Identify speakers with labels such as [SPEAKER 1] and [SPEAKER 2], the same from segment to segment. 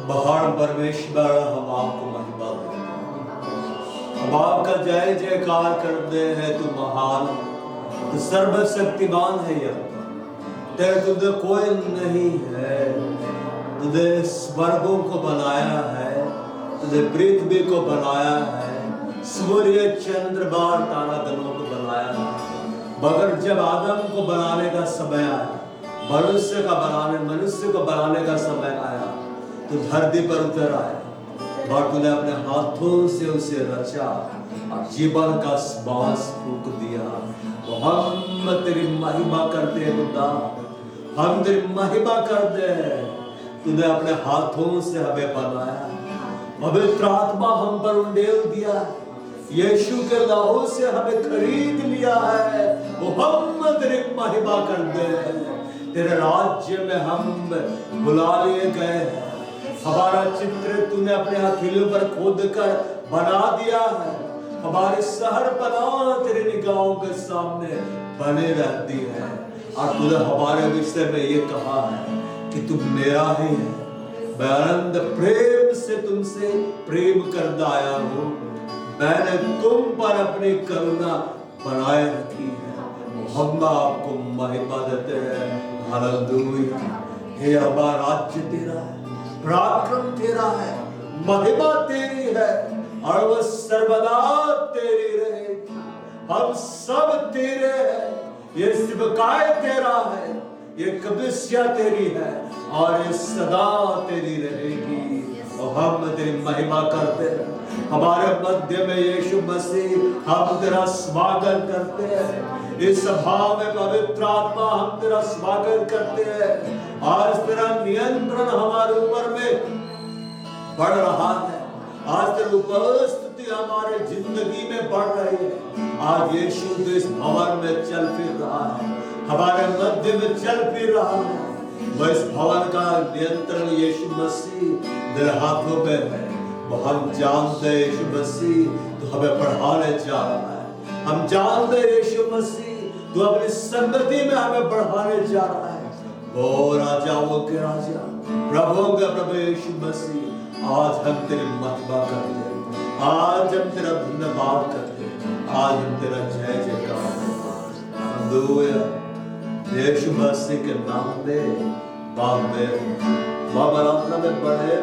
[SPEAKER 1] महान परमेश्वर हम आपको महिमा देते हैं, हम आपका जय जयकार करते हैं। तू महान, तू सर्वशक्तिमान है। यह तेरे तुझे कोई नहीं है। तुझे स्वर्गों को बनाया है, तुझे पृथ्वी को बनाया है, सूर्य चंद्र बार तारा गणों को बनाया है। मगर जब आदम को बनाने का समय आया, मनुष्य को बनाने का समय आया, तो धरती पर उतर आया और तूने अपने हाथों से उसे रचा और जीवन का श्वास फूंक दिया। तो हम तेरी महिमा करते हैं खुदा, हम तेरी महिमा करते हैं। तूने अपने हाथों से हमें बनाया, पवित्र आत्मा हम पर उंडेल दिया, यीशु के लहू से हमें खरीद लिया है। वो हम तेरी महिमा करते हैं। तेरे राज्य में हम बुला लिए गए हैं। हमारा चित्र तूने अपने हथेलियों पर खोद कर बना दिया है। हमारी शहर पनाह तेरी निगाहों के सामने बने रहती है। और तूने हमारे विषय में ये कहा है कि तुम मेरा ही है, मैं अनंत प्रेम से तुमसे प्रेम करता आया हूँ। मैंने तुम पर अपनी करुणा बनाए रखी है। हम आपको महिमा देते हैं। हालेलुया। हे हमारा राज्य तेरा है, पराक्रम तेरा है, महिमा तेरी है और वह सर्वदा तेरी रहेगी। हम सब तेरे हैं। ये सिबकाए तेरा है, ये कबिस्या तेरी है और ये सदा तेरी रहेगी। और हम तेरी महिमा करते हैं। हमारे मध्य में यीशु मसीह, हम तेरा स्वागत करते हैं। इस सभा में पवित्र आत्मा, हम तेरा स्वागत करते हैं। आज तेरा नियंत्रण हमारे ऊपर में बढ़ रहा है। आज तेरी उपस्थिति हमारे जिंदगी में बढ़ रही है। आज यीशु इस भवन में चल फिर रहा है, हमारे मध्य में चल फिर रहा है। वह इस भवन का नियंत्रण यीशु मसीह तेरे हाथों में है। वो हम जानते हैं यीशु मसीह तू हमें बढ़ाने जा रहा है। हम जानते हैं यीशु मसीह तू अपनी संगति में हमें बढ़ाने जा रहा है। ओ राजाओं के राजा, प्रभुओं के प्रभु यीशु मसीह, आज हम तेरी महिमा करते हैं, आज हम तेरा धन्यवाद करते हैं, आज हम तेरा जय जयकार करते हैं। हालेलुया। यीशु मसीह के नाम में बाप में बाबा में पढ़े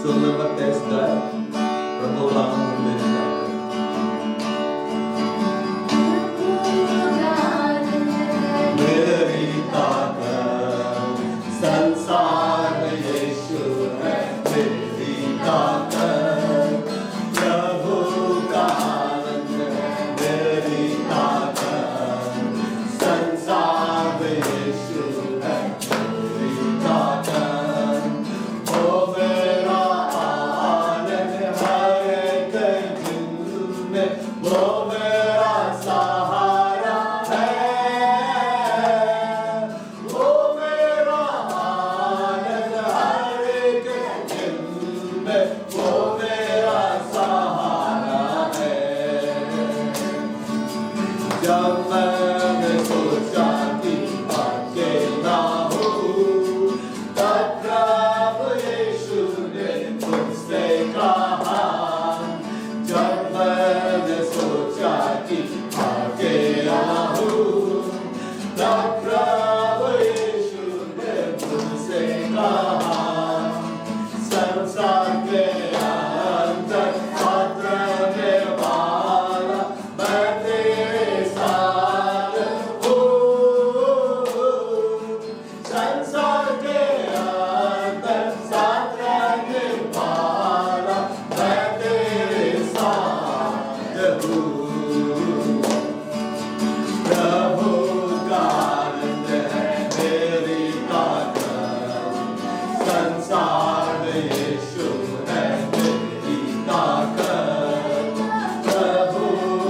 [SPEAKER 1] सुन नंबर 23 गाय प्रभु का नाम में मेरी ताकत संसार में यीशु है। मेरी ताकत प्रभु का आनंद है। मेरी ताकत संसार में यीशु है। मेरी ताकत ओ मेरा आनंद हर एक दिन में, वो मेरा सहारा है। वो मेरा आनंद हर एक दिन में, वो मेरा सहारा है। जब मैंने सोचा कि अकेला हूँ, तब प्रभु यीशु ने मुझसे कहा। जब मैंने सोचा कि अकेला हूँ, तब प्रभु यीशु ने मुझसे कहा। संसार के अंदर साथ रहने वाला मैं तेरे साथ हूँ। संसार के अंदर साथ रहने वाला मैं तेरे साथ हूँ। प्रभु का आनंद है मेरी ताकत, संसार में यीशु है मेरी ताकत। प्रभु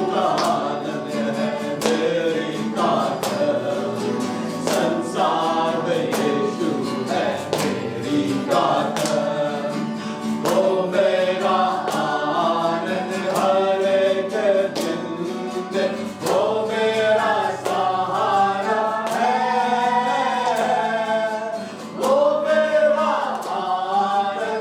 [SPEAKER 1] का आनंद है मेरी ताकत, संसार में यीशु है मेरी ताकत। ओ मेरा आनंद हर एक दिन में, वो मेरा सहारा है। वो मेरा आनंद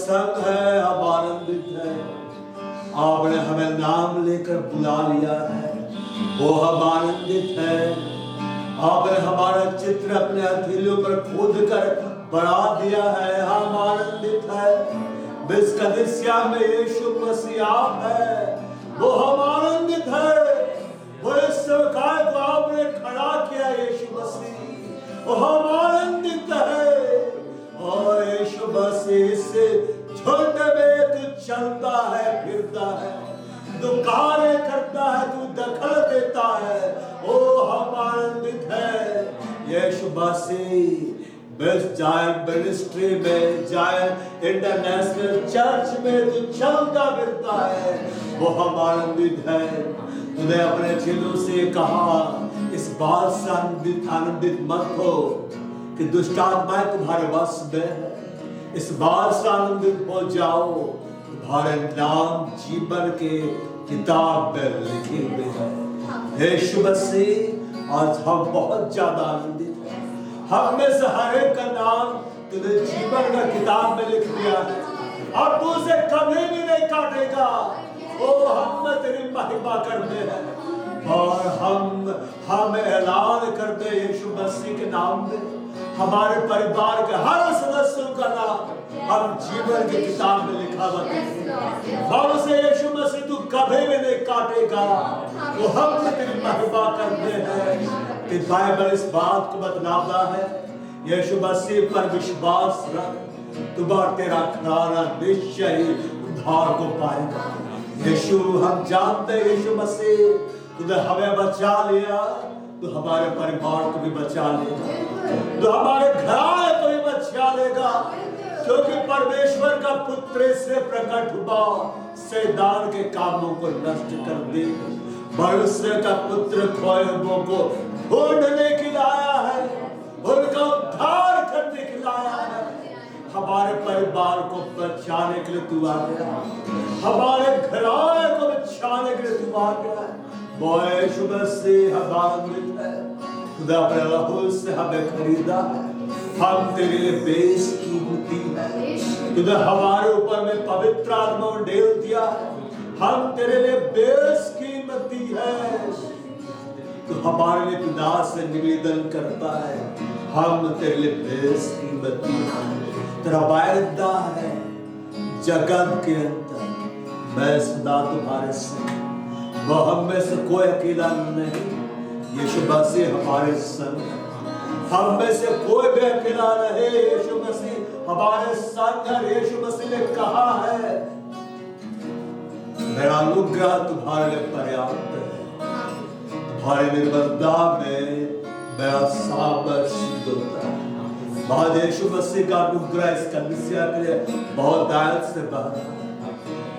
[SPEAKER 1] संग है, हम आनंदित है। आपने हमें नाम लेकर बुला लिया है, वो हम आनंदित है। आपने हमारा चित्र अपने हथेलियों पर खोद कर बढ़ा दिया है, हम आनंदित है। बिस्कदिसिया में यीशु मसीह आप है, वो हम आनंदित है। वो इस सेवकाई को आपने खड़ा किया यीशु मसीह, वो हम आनंदित है। और यीशु मसीह से झुंड में तू चलता है, फिरता है, तू कार्य करता है, तू दखल देता है, ओ हम आनंदित है। यीशु मसीह जायंट मिनिस्ट्री में, जायंट इंटरनेशनल चर्च में तू चलता फिरता है, वो हम आनंदित है। तूने अपने चेलों से कहा, इस बात से आनंदित मत हो कि दुष्ट आत्माएं तुम्हारे वश में है। इस बात से आनंदित हो जाओ, तुम्हारे नाम जीवन के किताब में लिखे हुए हैं। यीशु मसीह आज हम बहुत ज्यादा आनंदित हैं। हम में से हर एक का नाम तूने जीवन का किताब में लिख दिया है, और तू उसे कभी भी नहीं काटेगा। ओ हम तेरी महिमा करते हैं, और हम ऐलान करते हैं यीशु मसीह के नाम में हमारे परिवार के हर सदस्यों का नाम हम जीवन की किताब में लिखा हुआ है। और उसे यीशु मसीह तू कभी भी नहीं काटेगा। वो हम तेरी महिमा करते हैं कि बाइबल इस बात को बतलाता है, यीशु मसीह पर विश्वास रख, तुम्हारा तेरा खिलाना निश्चय ही उद्धार को पाएगा। यीशु हम जानते हैं, यीशु मसीह तूने हमें बचा लिया, तो हमारे परिवार को भी बचा लेगा, तो हमारे घराने को भी बचा लेगा, क्योंकि परमेश्वर का पुत्र से प्रकट हुआ शैतान के कामों को नष्ट कर दे। मनुष्य का पुत्र खोए हुओं को ढूंढने के लिए आया है, उनका उद्धार करने के लिए आया है। हमारे परिवार को बचाने के लिए तू आ गया, हमारे घराने को बचाने के लिए तू आ गया। यीशु मसीह हम आनंदित है, खुदा अपने लहू से हमें खरीदा है, हम तेरे लिए बेशकीमती है। तूने हमारे ऊपर में पवित्र आत्मा उंडेल दिया है, हम तेरे लिए बेशकीमती है। तो हमारे लिए खुदा से निवेदन करता है, हम तेरे लिए बेशकीमती है। तेरा वायदा है जगत के अंदर, मैं सदा तुम्हारे संग, वो हम में से कोई अकेला नहीं। यीशु मसीह हमारे संग, हम में से कोई भी अकेला नहीं। यीशु मसीह हमारे संग है। यीशु मसीह ने कहा है, मेरा अनुग्रह तुम्हारे लिए पर्याप्त है, तुम्हारे निर्बलता में मेरा सामर्थ सिद्ध होता है। बाद यीशु मसीह का अनुग्रह इस कलीसिया के लिए बहुत दायित्व से बना है।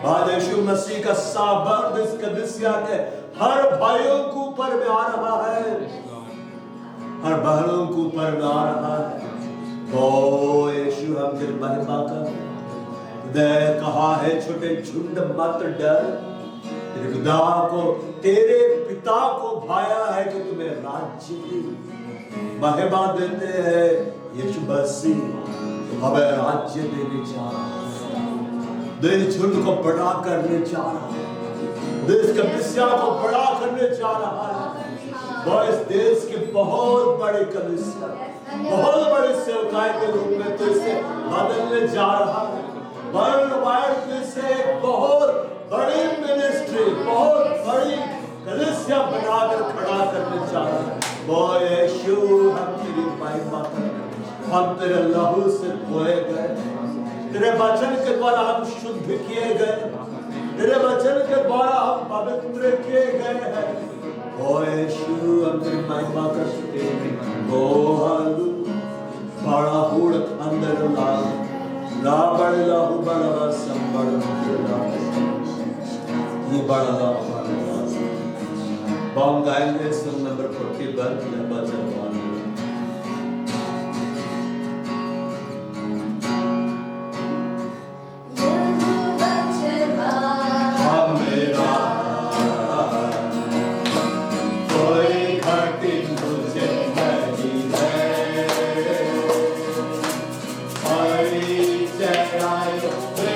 [SPEAKER 1] बाद यीशु मसीह का सामर्थ इस कलीसिया के हर भाइयों के ऊपर में आ रहा है, हर बहनों के ऊपर में आ रहा है। ओ यीशु हम तेरी महिमा कर, खुदा कहा है छोटे झुंड मत डर, तेरे खुदा को, तेरे पिता को भाया है कि तुम्हें राज्य की महिमा देते हैं। यीशु मसीह हमें राज्य देने जा रहा है, देश झुंड को बड़ा करने जा रहा है, देश के कलीसिया को बड़ा करने जा रहा है। वो इस देश की बहुत बड़ी कलीसिया, बहुत बड़ी सेवकाई के रूप में तो इसे बदलने जा रहा है। वर्ल्ड वाइड से एक बहुत बड़ी मिनिस्ट्री, बहुत बड़ी कलीसिया बनाकर खड़ा करने जा रहा है। वो यीशु हम तेरी महिमा करते, हम तेरे लहू से धोए गए, तेरे वचन के द्वारा हम शुद्ध किए गए, तेरे वचन के द्वारा हम पवित्र किए गए हैं। ओ यीशु हम तेरी महिमा करते हैं। ओ हालेलुया। बड़ा हुड़ अंदर ला बड़े लाहू बड़ा संबड़ ये बड़ा ला हम गाएंगे सॉन्ग नंबर 41 वचन
[SPEAKER 2] Jai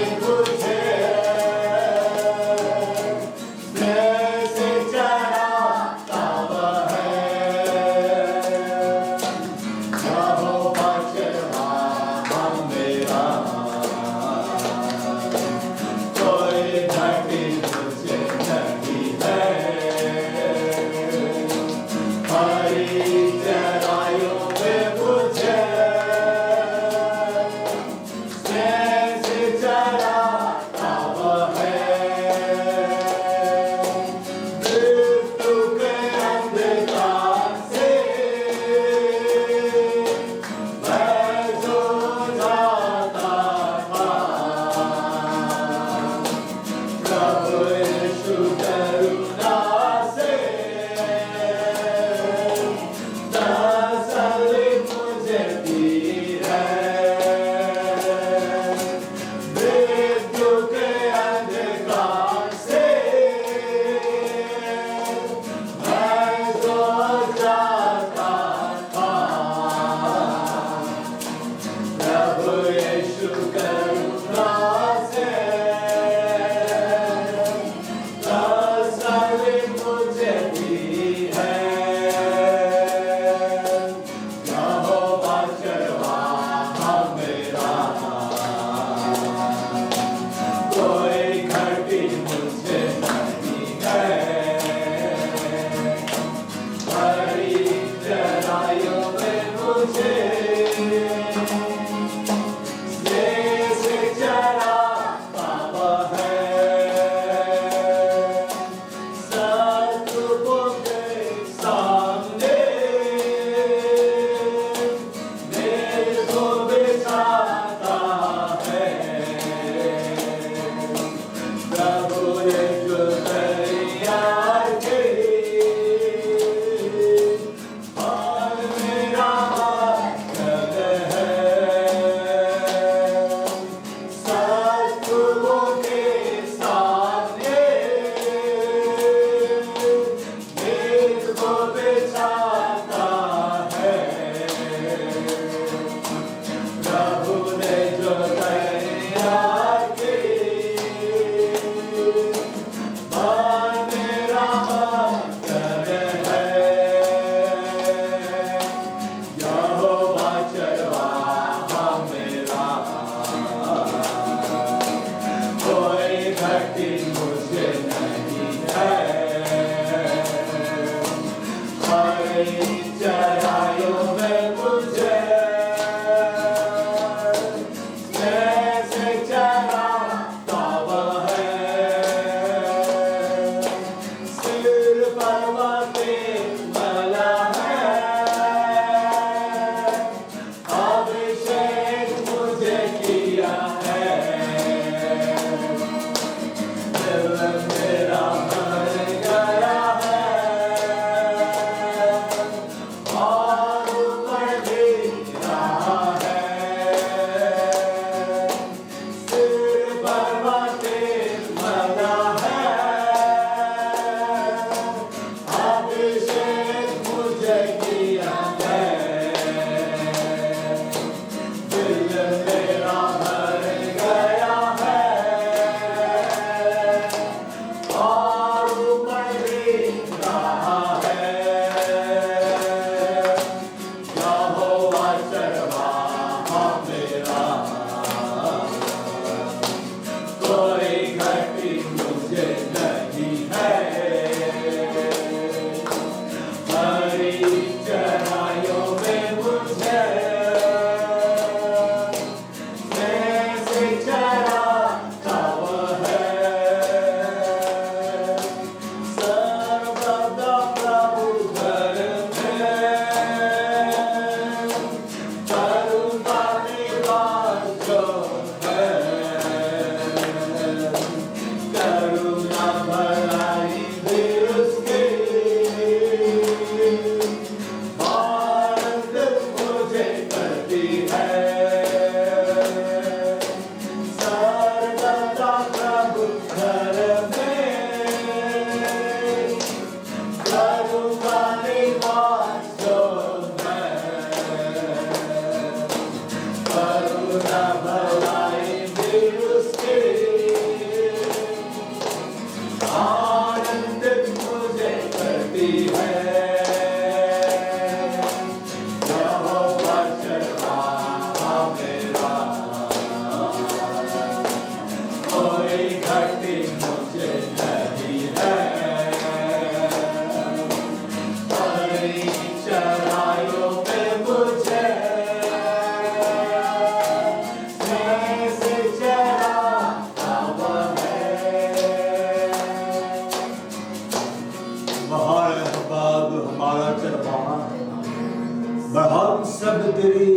[SPEAKER 1] तेरी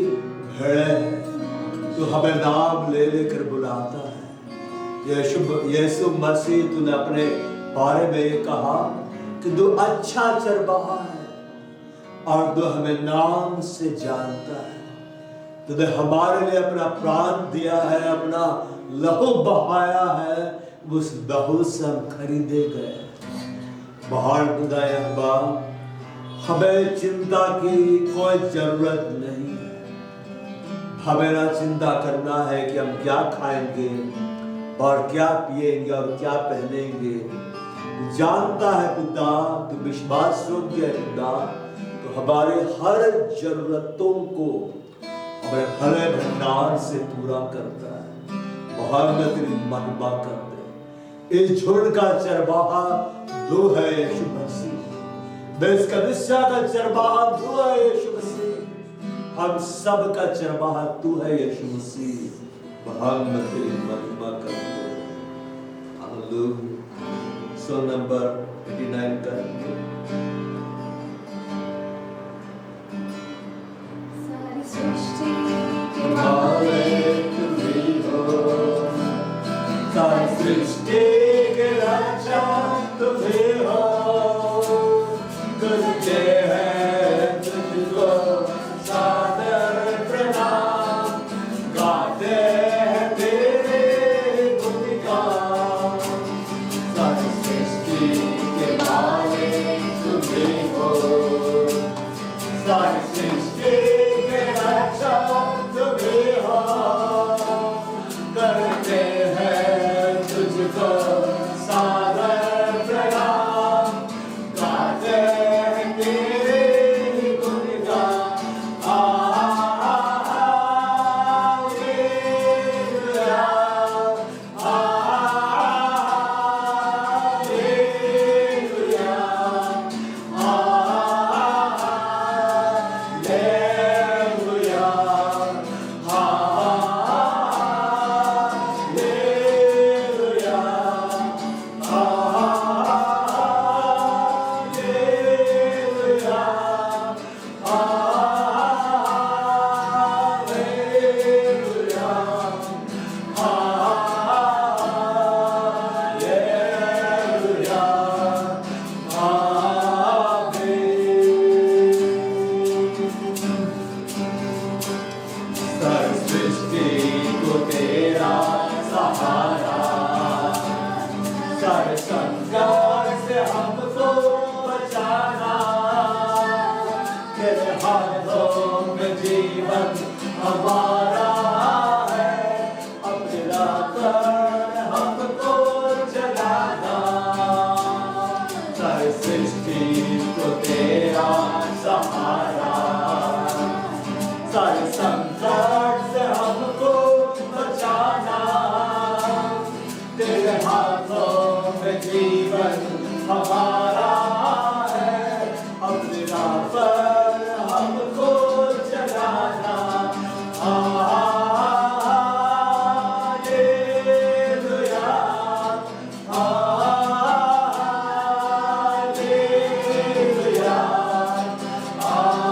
[SPEAKER 1] भेड़ें तू हमें नाम ले लेकर बुलाता है। यीशु मसीह तूने अपने बारे में ये कहा कि तू अच्छा चरवाहा है और तू हमें नाम से जानता है। तूने हमारे लिए अपना प्राण दिया है, अपना लहू बहाया है, उस लहू से हम खरीदे गए। बाहर खुदाए अब्बा, हमें चिंता की कोई जरूरत नहीं है। हमें ना चिंता करना है कि हम क्या खाएंगे और क्या पिएंगे और क्या पहनेंगे। तू जानता है पिता, तू विश्वास योग्य है पिता, तो हमारे हर जरूरतों को हमारे भले भंडार से पूरा करता है। मोहम्मद तेरी महिमा करते। इस झुंड का चरवाहा तू है यीशु मसीह। इस कलीसिया का चरवाहा तू है यीशु मसीह। हम सब का चरवाहा तू है यीशु मसीह। मोहम्मद तेरी महिमा करते। हालेलुया। सो नंबर 89 का
[SPEAKER 2] सारी सृष्टि के
[SPEAKER 1] मालिक तुम्ही हो, सारी सृष्टि के रक्षक तुम्ही हो। तुझे है तुझको सादर प्रणाम, गाते हैं तेरे गुणगान। सारी सृष्टि के मालिक तुम्ही हो, सारी सृष्टि के रक्षक तुम्ही हो। करते हैं तुझको सादर प्रणाम, गाते हैं तेरे गुणगान। सारे संकट से हमको बचाना, तेरे हाथों में जीवन हमारा है। अपने राह पर हमको चलाना, सारी सृष्टि को तेरा सहारा। सारे संकट से हमको बचाना, तेरे हाथों में जीवन हमारा है। अपनी राह पर हमको चलाना। हालेलुया, हालेलुया, हालेलुया,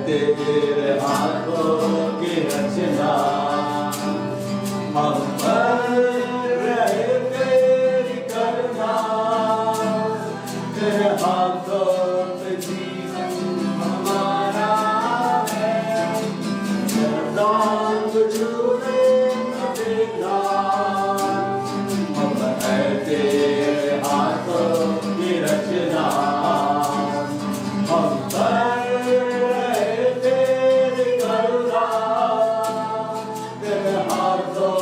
[SPEAKER 1] तेरे हाथों की रचना, हम पर रहे तेरी करुणा। तेरे हाथों पे जीवन हमारा है, दांत छूने न देना। हम है तेरे हाथों की रचना, हम पर तेरे हाथों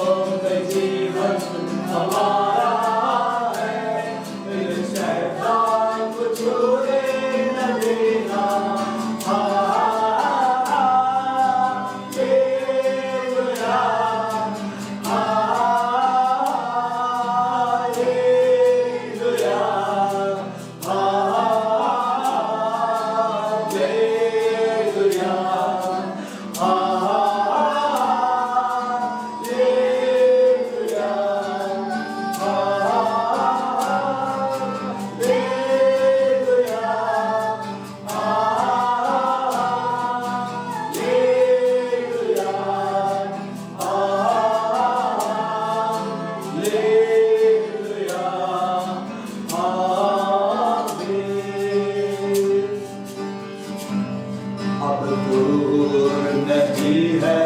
[SPEAKER 1] दूर नहीं है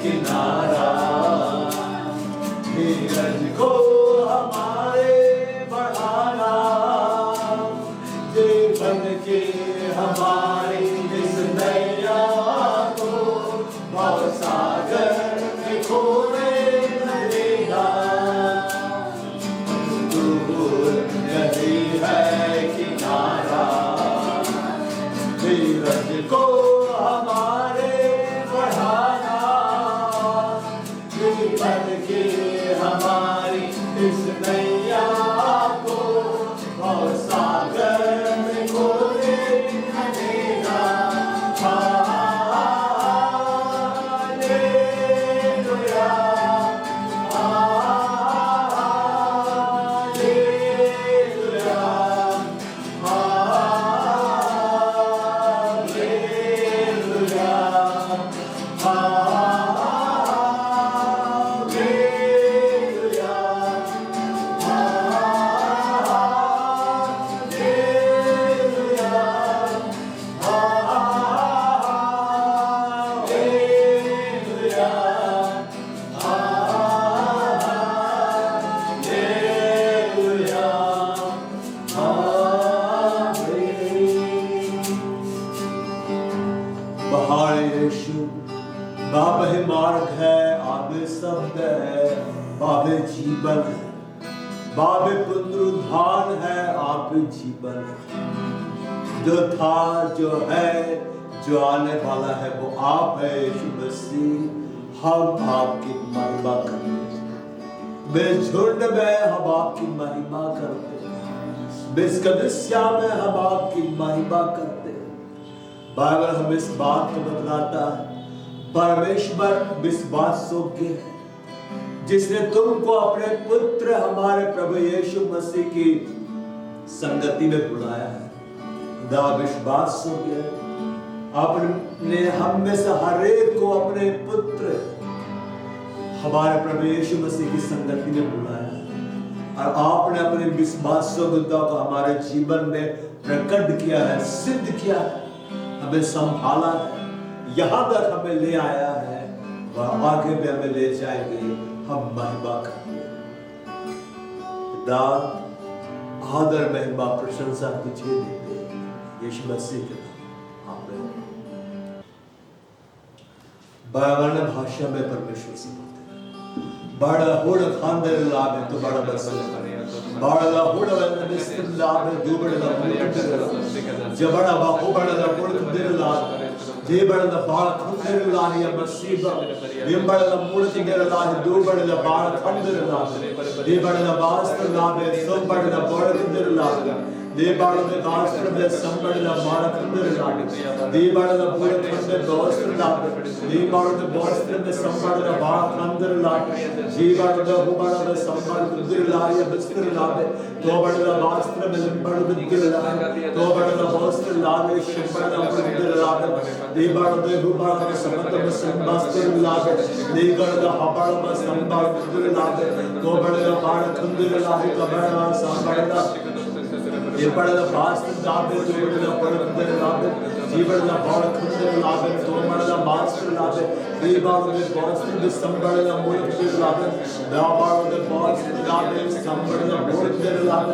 [SPEAKER 1] किनारा, धीरज को हमारे बढ़ाना, जीवन की हमारी इस नैया को भवसागर में खोने न देना। दूर नहीं है किनारा, धीरज को हमारे बढ़ाना, जीवन की हमारी इस नैया को भवसागर में खोने न देना। हालेलुया, हालेलुया, हालेलुया, बहार यीशु बाबे मार्ग है, आबे शब्द है, बाबे जीवन है, बाबे पुनरुद्धार है, आप जीवन है। जो था, जो है, जो आने वाला है वो आप है यीशु मसीह। हम आपकी महिमा करते हैं, बेझुंड में हम आपकी महिमा करते हैं, बेस्कदस्या में हम आपकी महिमा करते हैं। बाइबल हमें इस बात को बतलाता है, परमेश्वर विश्वास योग्य है जिसने तुमको अपने पुत्र हमारे प्रभु यीशु मसीह की संगति में बुलाया है। खुदा विश्वास योग्य है, आपने हम में से हर एक को अपने पुत्र हमारे प्रभु यीशु मसीह की संगति में बुलाया है, और आपने अपने विश्वास योग्यता को हमारे जीवन में प्रकट किया है, सिद्ध किया है, हमें संभाला है, यहां तक हमें ले आया है, वह आगे भी हमें ले जाएंगे। हम महिमा करते हैं। खुदा आदर महिमा प्रशंसा तुझे देते हैं यीशु मसीह के नाम, आमीन। बाइबल ने भाषा में परमेश्वर से बोलते हैं, बड़ा हुड़ खांदर लाभ तो बड़ा बस बड़ा हुड़ वंदन लाभ दुबड़ा जबड़ा बाहु बड़ा हुड़ दिल लाभ जे बड़ा बाल खंदर लाभ या मसीब ये बड़ा मुड़ दिल लाभ दो बड़ा बाल खंदर लाभ ये बड़ा वास्त्र लाभ सब बड़ा बड़ दिल लाभ दे बड़ा वास्त्र में संबड़ा बाल खंदर लाभ दे बड़ा पूरे खंदर वास्त्र लाभ दे बड़ा वास्त्र में संबड़ा बाल खंदर लाभ जी बड़ा हो बड़ा संबड़ दिल लाभ या वस्त्र लाभ तो बड़ा वास्त्र में बड़ दिल लाभ तो बड़ा वास्त्र लाभ शिवबड़ा दिल लाभ दे बड़ा हो बड़ा संबड़ में वस्त्र लाभ दे बड़ा हबड़ में संबड़ दिल लाभ तो बड़ा बाल खंदर लाभ का बड़ा संबड़ा ये बड़ा वास्त्र लाभ तो बड़ा दिल लाभ जी बड़ा बाल खंदर लाभ तो बड़ा वास्त्र लाभ दे बड़ा वास्त्र में संबड़ा मूल दिल लाभ दा बड़ा वास्त्र लाभ संबड़ा मूल दिल लाभ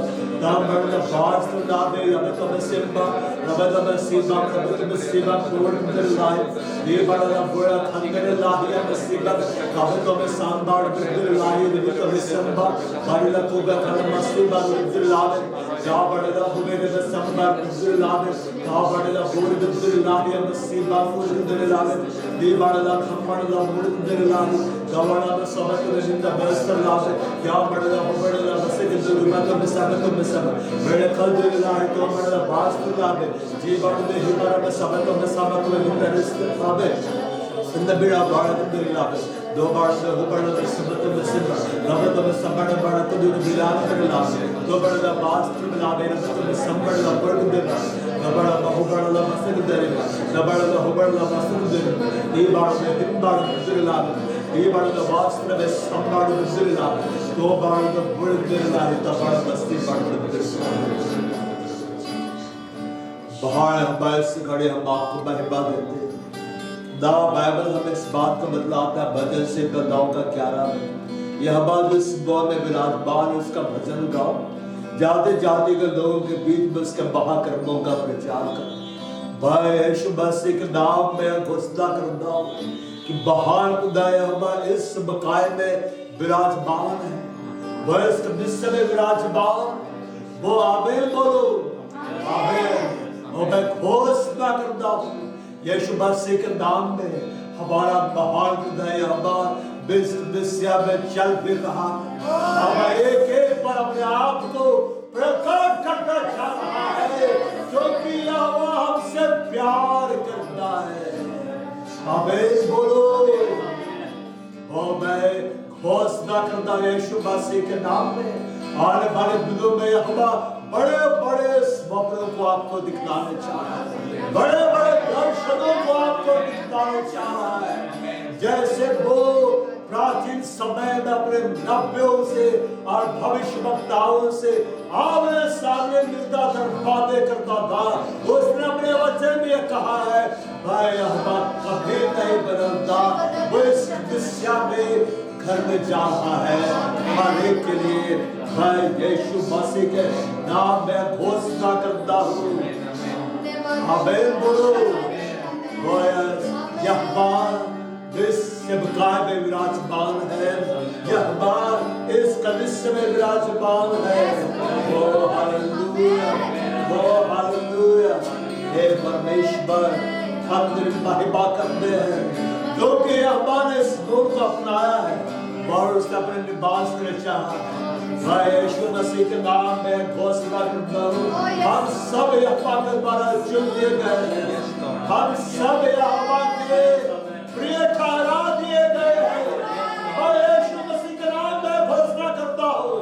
[SPEAKER 1] दा बड़ा वास्त्र लाभ अब तो सिंबा अब तो सीबा अब तो सीबा मूल दिल लाभ ये बड़ा खंदर लाभ या सीबा अब तो संबड़ दिल लाभ ये तो सिंबा बड़ा को खंदर सीबा दिल लाभ जा बड़ा हुबे संबड़ दिल लाभ दा बड़ा मूल दिल लाभ या सीबा मूल दिल लाभ दे बड़ा खंबड़ मूल दिल लाभ दवड़ा में सबक में जिंदा बस्तर लाभ क्या बड़ा बड़ा बसे के दिल में तो सबक में सब बड़े खल दिल लाभ तो बड़ा वास्त्र लाभ जी बड़ा ही बड़ा में सबक में जिंदा रिश्ते लाभ इंद बिड़ा बड़ा दिल लाभ दो बार से हो बड़ा सबक में सिंबा रब तो सबड़ बड़ा तो दिल बिलाल कर लाभ तो बड़ा वास्त्र लाभ है तो संबड़ ला बड़ दिल बड़ा बहु बड़ा बसे के दिल बड़ा हो बड़ा बसे दिल ये बार में दिन बार दिल लाभ ये बड़ा वास्त्र में संबड़ दिल लाभ तो बड़ा बड़ दिल लाभ तो बड़ा बस्ती बड़ दिल बाहर हम बस खड़े हम आपको महिमा देते हैं खुदा बाइबल हमें इस बात को बतलाता है, भजन से बदलाव का 11 में यह बात इस दौर में विराजमान, उसका भजन गाओ, जाते जाते के लोगों के बीच में उसके महाकर्मों का प्रचार करो। भाई यीशु मसीह के नाम में घोषणा करता हूं कि महान खुदा यहोवा इस बकाए में विराजमान है, वह इस कलीसिया में विराजमान, वो आमीन बोलो, आमीन। और मैं घोषणा करता हूं यीशु मसीह के नाम में हमारा महान खुदा यहोवा इस कलीसिया में चल फिर रहा है। हम एक एक पर अपने आप को प्रकट करना चाह रहा है, क्योंकि यहोवा हमसे प्यार करता है। आमीन बोलो। और मैं घोषणा करता हूं यीशु मसीह के नाम में आने वाले दिनों में यहोवा बड़े बड़े स्वप्नों को आपको दिखलाने चाह रहा है, बड़े बड़े दर्शनों को आपको दिखलाने चाह रहा है। जैसे वो प्राचीन समय में अपने नबियों से और भविष्यवक्ताओं से आमने सामने मिलता था, बातें करता था, उसने अपने वचन में कहा है, भाई यहोवा कभी नहीं बदलता, वो इस कलीसिया में घर में जा रहा है हर एक के लिए। भाई यीशु मसीह के नाम में घोषणा करता हूँ, आमीन बोलो। यहोवा इस सेवकाई में विराजमान है, यहोवा इस कलीसिया में विराजमान है। ओ हालेलुया, ओ हालेलुया। हे परमेश्वर, हम तेरी महिमा करते हैं, क्योंकि यहोवा ने इस नूर को अपनाया है और उसने अपने निवास के लिए चाहा है। मैं यीशु मसीह के नाम में घोषणा करता हूँ, हम सब यहोवा के द्वारा चुन लिए गए हैं, हम सब यहोवा के प्रिय ठहरा दिए गए हैं। और यीशु मसीह के नाम में घोषणा करता हूँ,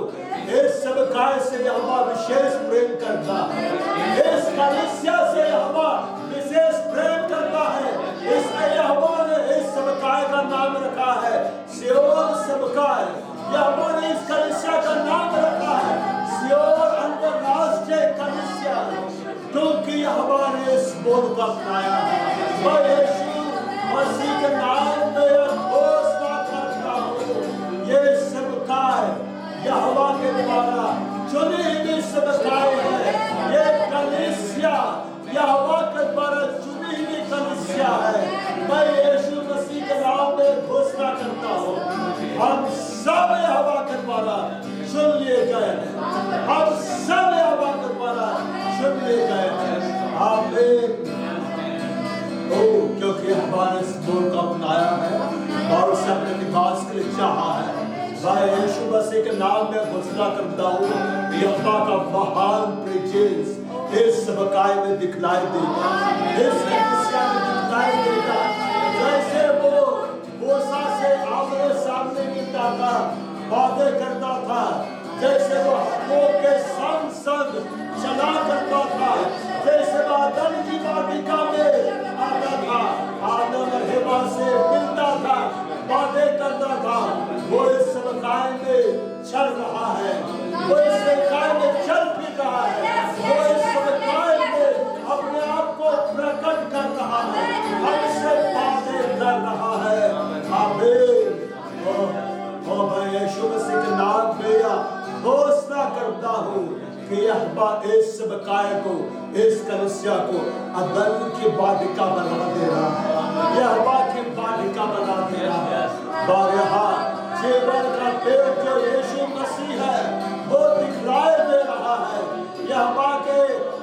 [SPEAKER 1] इस सेवकाई से यहोवा विशेष प्रेम करता है, इस कलीसिया से यहोवा विशेष प्रेम करता है। इसलिए यहोवा ने इस सेवकाई का नाम रखा है सियोन सेवकाई। यहोवा ने इस कलीसिया का नाम रखा है सियोन अंतरराष्ट्रीय कलीसिया, क्योंकि यहोवा ने इस बोल को अपनाया है। मैं यीशु मसीह के नाम में घोषणा करता हूँ, ये सेवकाई यहोवा के द्वारा चुनी हुई सेवकाई है, ये कलीसिया यहोवा के द्वारा चुनी हुई कलीसिया है। मैं यीशु मसीह के नाम में घोषणा करता हूँ, हम सब यहोवा के द्वारा चुन लिए गए हैं, हम सब यहोवा के द्वारा चुन लिए गए हैं। आमीन। क्योंकि यहोवा ने इस बोल को अपनाया है और उसे अपने निवास के लिए चाहा है। मैं यीशु मसीह के नाम में घोषणा करता हूँ, यहोवा का महान प्रेजेंस इस सेवकाई में दिखलाई देगा, इस कलीसिया में दिखलाई देगा। जैसे वो मूसा से आमने सामने मिलता था, बातें करता था, जैसे वो हक़ों के संग संग चला करता था, जैसे आदम की वाटिका में आता था, आदम और हवा से मिलता था, बातें करता था, वो इस सेवकाई में चल रहा है, वो इस सेवकाई में चल फिर रहा है, वो इस सेवकाई में अपने आप को प्रकट कर रहा है, हमसे बातें कर रहा है। आमीन। मैं यीशु मसीह के नाम में घोषणा करता हूँ कि यहोवा इस सेवकाई को, इस कलीसिया को अदन की वाटिका बना दे रहा है, यहोवा की वाटिका बना दे रहा है। और यहाँ जीवन का पेड़ जो यीशु मसीह है वो दिखलाई दे रहा है, यहोवा के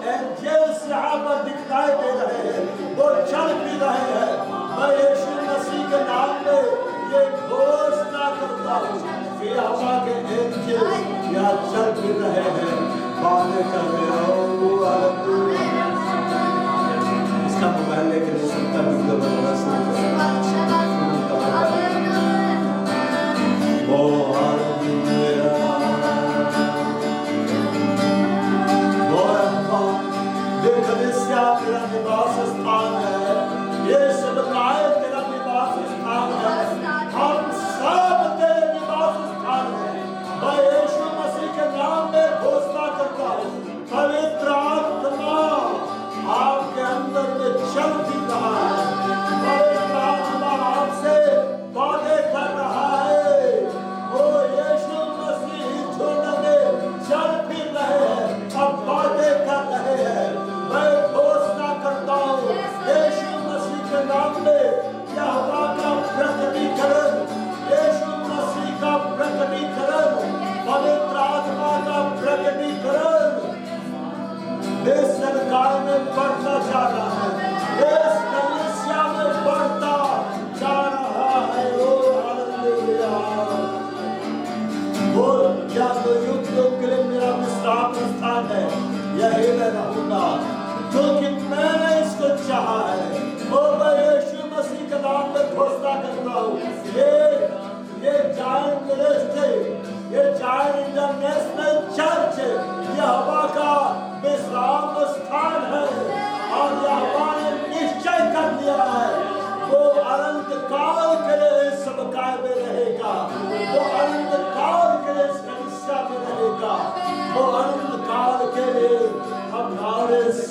[SPEAKER 1] एंजेल्स यहाँ पर दिखलाई दे रहे हैं, वो चल भी रहे हैं। मैं यीशु मसीह के नाम में ये घोषणा करता हूँ कि यहोवा के एंजेल्स यहाँ चल फिर रहे हैं, बातें कर रहे हो। इसका मोबाइल लेकर सुनता वीडियो बनाना शुरू कर। तेरा निवास स्थान है, ये सेवकाई तेरा निवास स्थान है, हम सब तेरे निवास स्थान है। मैं यीशु मसीह के नाम में घोषणा करता हूँ, पवित्र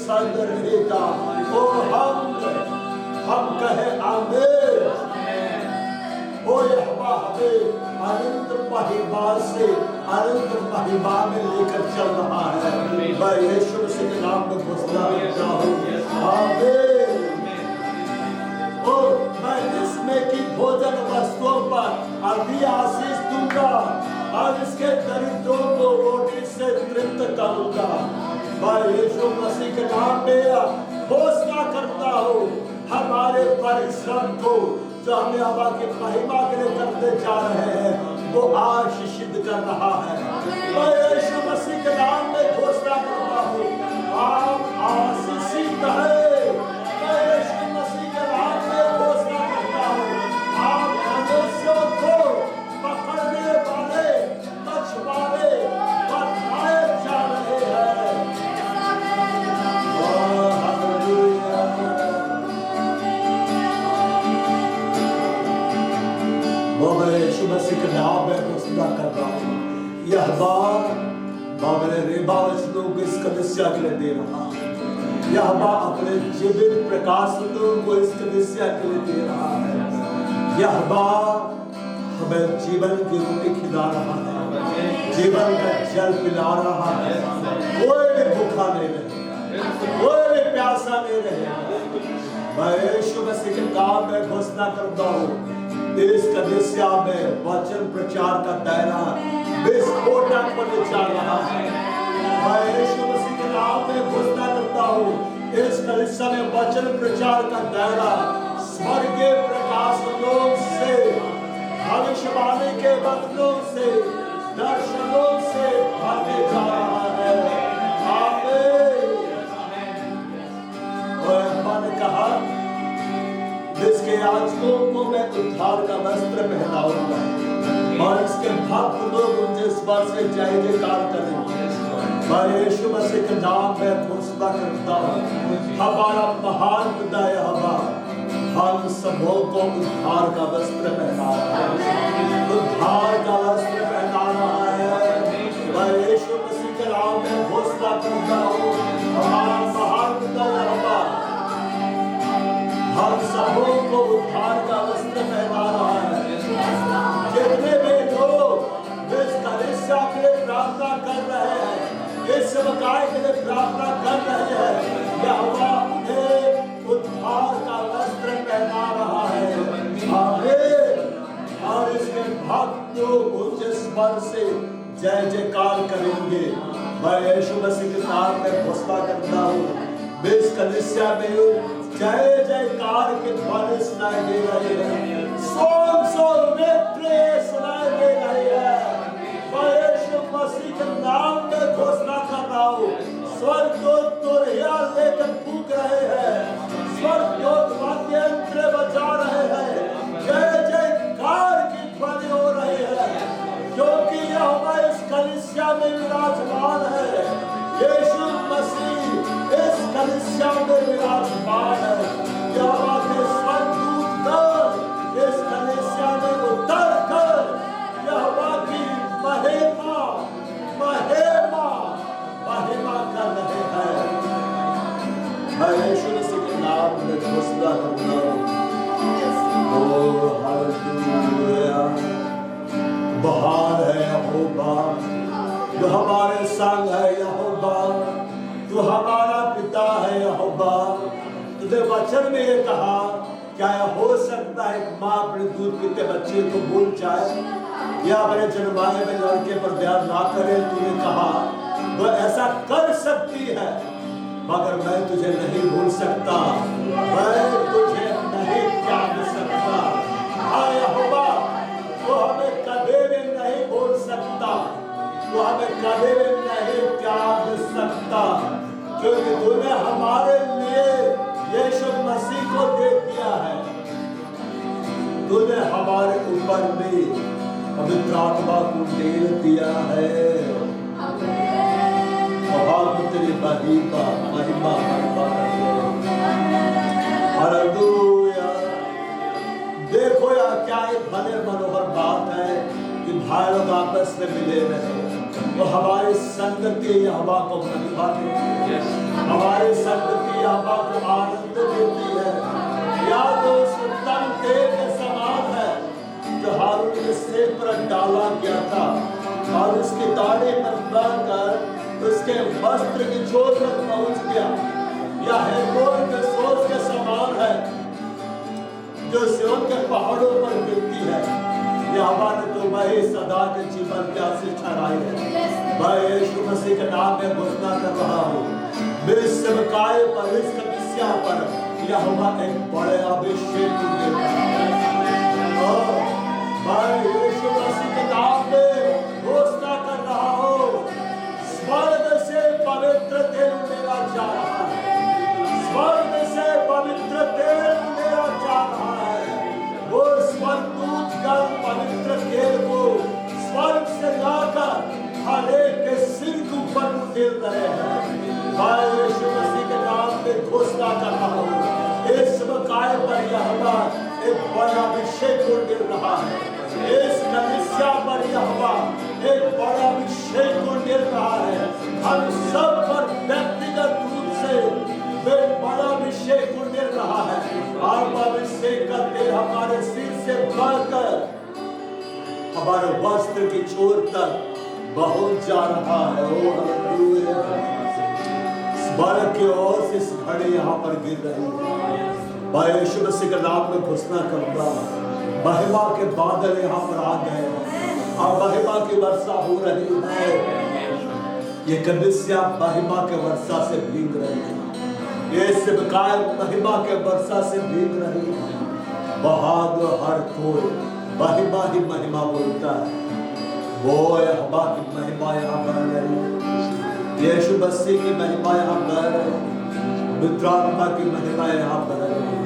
[SPEAKER 1] संग रहेगा। ओ हम कहे आमीन। ओ यहोवा हमें अनंत महिमा से अनंत महिमा में लेकर चल रहा है। मैं यीशु मसीह के नाम में घोषणा करता हूँ आमीन। और मैं इसमें की भोजन वस्तुओं पर अभी आशीष दूंगा और इसके दरिद्रों को रोटी से तृप्त करूंगा। मैं यीशु मसीह के नाम में घोषणा करता हूँ हमारे परिश्रम को जो हमें हवा की महिमा के लिए करते जा रहे हैं वो आशीषित कर रहा है। मैं यीशु मसीह के नाम में घोषणा करता हूँ आप आशीषित है। मैं यीशु मसीह के नाम में घोषणा करता हूँ आप मनुष्यों को पकड़ने वाले मछुआरे बनाए जा रहे हैं। मैं यीशु मसीह के नाम में घोषणा कर रहा हूँ यह बात मेरे रेबा वचनों को इस कलीसिया के लिए दे रहा है। यह बात अपने जीवित प्रकाशनों को इस कलीसिया के लिए दे रहा है। यह बात हमें जीवन की रोटी खिला रहा है, जीवन का जल पिला रहा है। कोई भी भूखा नहीं रहेगा, कोई भी प्यासा नहीं रहेगा। मैं यीशु मसीह के नाम में घोषणा करता हूँ इस कलीसिया में वचन प्रचार का दायरा विस्फोटक होने जा रहा है। मैं यीशु मसीह के नाम में घोषणा करता हूँ इस कलीसिया में वचन प्रचार का दायरा स्वर्गीय प्रकाशनों से, भविष्यवाणी के वचनों से, दर्शनों से भरने जा रहा है। आमीन। और मैंने कहा जिसके याजकों को मैं उद्धार का वस्त्र पहनाऊंगा और इसके भक्त लोग उनसे स्पर्श से जय जयकार करेंगे। मैं यीशु मसीह के नाम में घोषणा करता हूँ हमारा महान पिता यहोवा हम सबों को उद्धार का वस्त्र पहना रहा है, उद्धार का वस्त्र पहना रहा है। मैं यीशु मसीह के नाम में घोषणा करता हूँ हमारा महान पिता यहोवा हम सबों को उद्धार का वस्त्र पहना रहा है। जितने भी लोग इस कलीसिया के लिए प्रार्थना कर रहे हैं, इस समुदाय के लिए प्रार्थना कर रहे हैं, यहोवा उन्हें उद्धार का वस्त्र पहना रहा है। आमीन। और इसके भक्त लोग उनके स्वर से जय जयकार करेंगे। मैं यीशु मसीह के नाम में घोषणा करता हूँ इस कलीसिया में जय जयकार के ध्वनि सुनाई दे रहे हैं, सोम विक्ट्री सुनाई दे रही है। मैं यीशु मसीह के नाम में घोषणा कर रहा हूँ स्वर्गदूत तुरहिया लेकर फूंक रहे हैं, स्वर्गदूत वाद्य यंत्र बजा रहे हैं, जय जयकार की ध्वनि हो रही है क्योंकि यहोवा इस कलीसिया में विराजमान है। यीशु मसीह इस कलीसिया में विराजमान है। यहोवा के स्वर्गदूत इस कलीसिया में उतर कर यहोवा की महिमा महिमा महिमा कर रहे हैं। मैं यीशु मसीह के नाम में घोषणा करता हूँ ओ हालेलुया। महान है यहोवा जो हमारे संग है, यहोवा तू हमारा पिता है। यहोवा तुझे वचन में ये कहा क्या हो सकता है एक माँ अपने दूध पीते बच्चे को भूल जाए या अपने जन्माए में लड़के पर ध्यान ना करे। तूने कहा वो ऐसा कर सकती है मगर मैं तुझे नहीं भूल सकता, मैं तुझे नहीं त्याग सकता। हाँ यहोवा वो हमें कभी भी नहीं भूल सकता, तो हमें कभी भी नहीं त्याग सकता क्योंकि तूने हमारे लिए यीशु मसीह को दे दिया है। तूने हमारे ऊपर भी पवित्र आत्मा को दे दिया है। हम तेरी महिमा महिमा महिमा हालेलुया। देखो यार क्या एक भले मनोहर बात है कि भाई लोग आपस में मिले रहे, तो हमारी संगति हवा को महिमा देती है। हमारे संगति यहोवा को आनंद देती है। या तो उस उत्तम तेल के समान है जो हारून के सिर पर डाला गया था और उसकी दाढ़ी पर बांधकर उसके वस्त्र की चोट तक पहुंच गया। या हेर्मोन के सोच के समान है जो सिय्योन के पहाड़ों पर गिरती है। यहोवा ने तुम्हें सदा के जीवन की आशीष ठहराई है। मैं यीशु मसीह के नाम में घोषणा कर रहा हूँ, मेरे सेवकाए पर, इस कलीसिया पर यहोवा एक बड़े अभिषेक को देता है। और मैं यीशु मसीह के नाम में घोषणा कर रहा हूँ, स्वर्ग से पवित्र तेल मेरा जा रहा है। स्वर्ग से पवित्र तेल मेरा जा रहा है। वो स्वर्गदूत का पवित्र तेल को स्वर्ग से लाकर हर एक के सिर के ऊपर उड़ेल रहे हैं। मैं यीशु मसीह के नाम में घोषणा कर रहा हूँ, इस सेवकाए पर यहोवा एक बड़ा अभिषेक उड़ेल रहा है। इस कलीसिया पर यहोवा एक बड़ा अभिषेक उड़ेल रहा है। हम सब पर व्यक्तिगत रूप से एक बड़ा अभिषेक उड़ेल रहा है। और अभिषेक का तेल हमारे सिर से बढ़कर हमारे वस्त्र की छोर तक बहुत जा रहा है। ओ हालेलुया। स्वर्ग की ओर से इस घड़ी यहाँ पर गिर रही है। मैं यीशु मसीह के नाम में घोषणा करूंगा, महिमा के बादल यहाँ पर आ गए और महिमा की वर्षा हो रही है। ये कलीसिया महिमा के वर्षा से भीग रही है। ये सेवकाए महिमा के वर्षा से भीग रही है। बहाद हर कोई महिमा ही महिमा बोलता है। वो यहोवा की महिमा यहाँ बह रही है। यीशु मसीह की महिमा यहाँ बह रही है। पवित्र आत्मा की महिमा यहाँ बह रही है।